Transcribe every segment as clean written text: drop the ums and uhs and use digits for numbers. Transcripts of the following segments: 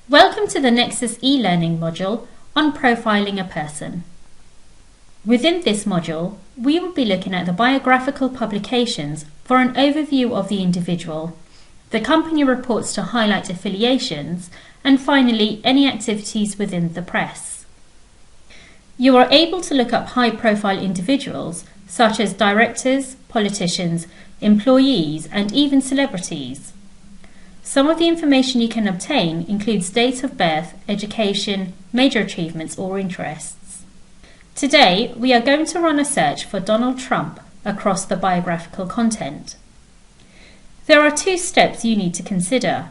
Welcome to the Nexis e-learning module on profiling a person. Within this module, we will be looking at the biographical publications for an overview of the individual, the company reports to highlight affiliations, and finally any activities within the press. You are able to look up high-profile individuals such as directors, politicians, employees, and even celebrities. Some of the information you can obtain includes date of birth, education, major achievements or interests. Today, we are going to run a search for Donald Trump across the biographical content. There are two steps you need to consider.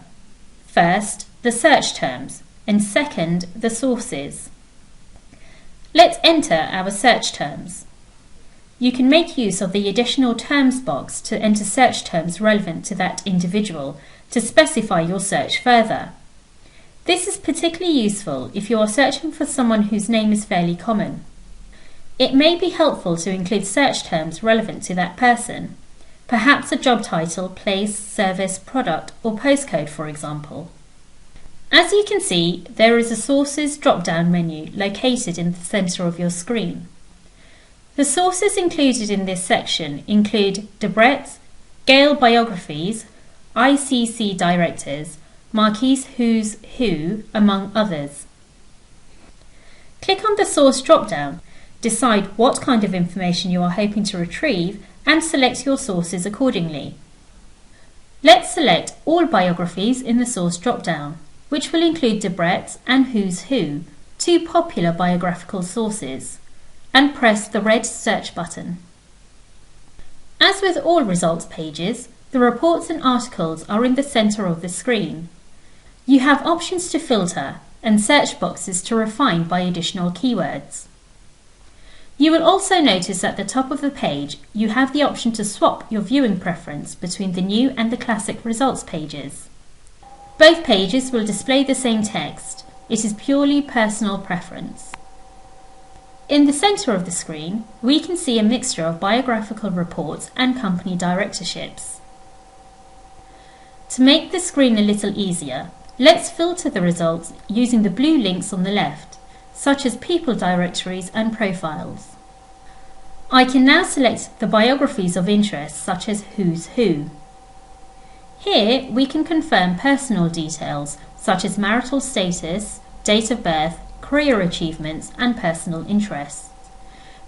First, the search terms, and second, the sources. Let's enter our search terms. You can make use of the additional terms box to enter search terms relevant to that individual to specify your search further. This is particularly useful if you are searching for someone whose name is fairly common. It may be helpful to include search terms relevant to that person, perhaps a job title, place, service, product, or postcode, for example. As you can see, there is a Sources drop-down menu located in the center of your screen. The sources included in this section include Debrett's, Gale biographies, ICC directors, Marquis Who's Who, among others. Click on the Source drop-down, decide what kind of information you are hoping to retrieve, and select your sources accordingly. Let's select all biographies in the Source drop-down, which will include Debrett's and Who's Who, two popular biographical sources, and press the red search button. As with all results pages, the reports and articles are in the center of the screen. You have options to filter and search boxes to refine by additional keywords. You will also notice at the top of the page you have the option to swap your viewing preference between the new and the classic results pages. Both pages will display the same text. It is purely personal preference. In the center of the screen, we can see a mixture of biographical reports and company directorships. To make the screen a little easier, let's filter the results using the blue links on the left, such as people directories and profiles. I can now select the biographies of interest such as Who's Who. Here we can confirm personal details such as marital status, date of birth, career achievements and personal interests.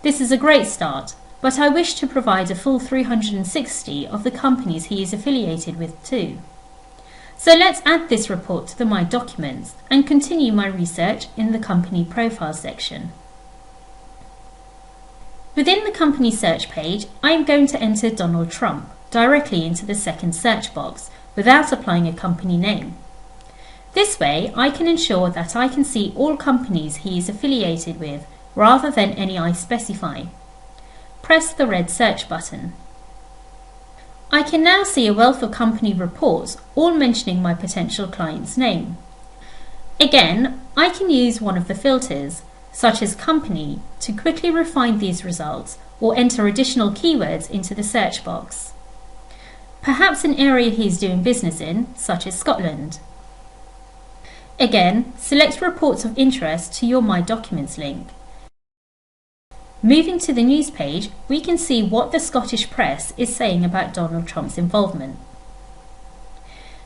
This is a great start, but I wish to provide a full 360 of the companies he is affiliated with too. So let's add this report to the My Documents and continue my research in the Company Profile section. Within the Company Search page, I am going to enter Donald Trump directly into the second search box without applying a company name. This way, I can ensure that I can see all companies he is affiliated with rather than any I specify. Press the red search button. I can now see a wealth of company reports, all mentioning my potential client's name. Again, I can use one of the filters, such as company, to quickly refine these results or enter additional keywords into the search box. Perhaps an area he is doing business in, such as Scotland. Again, select Reports of Interest to your My Documents link. Moving to the news page, we can see what the Scottish press is saying about Donald Trump's involvement.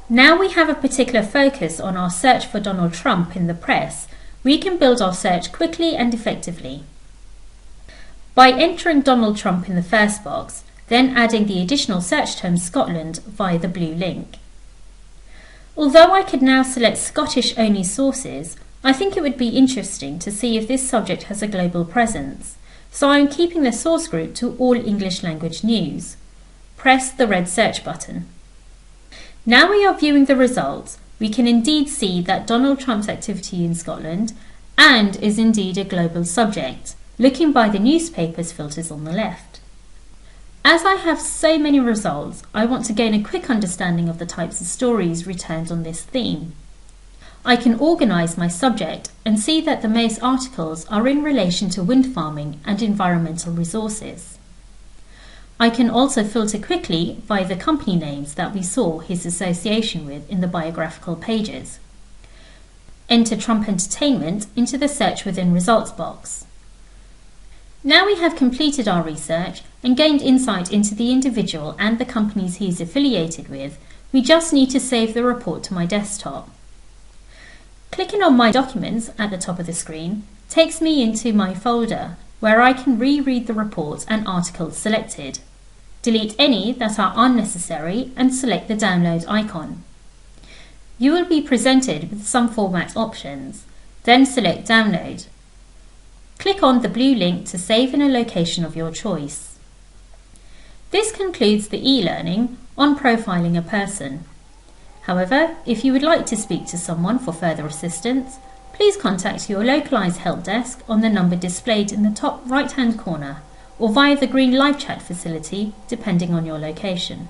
Now we have a particular focus on our search for Donald Trump in the press, we can build our search quickly and effectively. By entering Donald Trump in the first box, then adding the additional search term Scotland via the blue link. Although I could now select Scottish-only sources, I think it would be interesting to see if this subject has a global presence, so I am keeping the source group to all English language news. Press the red search button. Now we are viewing the results, we can indeed see that Donald Trump's activity in Scotland and is indeed a global subject, looking by the newspapers filters on the left. As I have so many results, I want to gain a quick understanding of the types of stories returned on this theme. I can organise my subject and see that the most articles are in relation to wind farming and environmental resources. I can also filter quickly by the company names that we saw his association with in the biographical pages. Enter Trump Entertainment into the Search Within Results box. Now we have completed our research and gained insight into the individual and the companies he is affiliated with, we just need to save the report to my desktop. Clicking on My Documents at the top of the screen takes me into my folder where I can reread the reports and articles selected, delete any that are unnecessary and select the download icon. You will be presented with some format options, then select Download. Click on the blue link to save in a location of your choice. This concludes the e-learning on profiling a person. However, if you would like to speak to someone for further assistance, please contact your localised help desk on the number displayed in the top right-hand corner or via the green live chat facility depending on your location.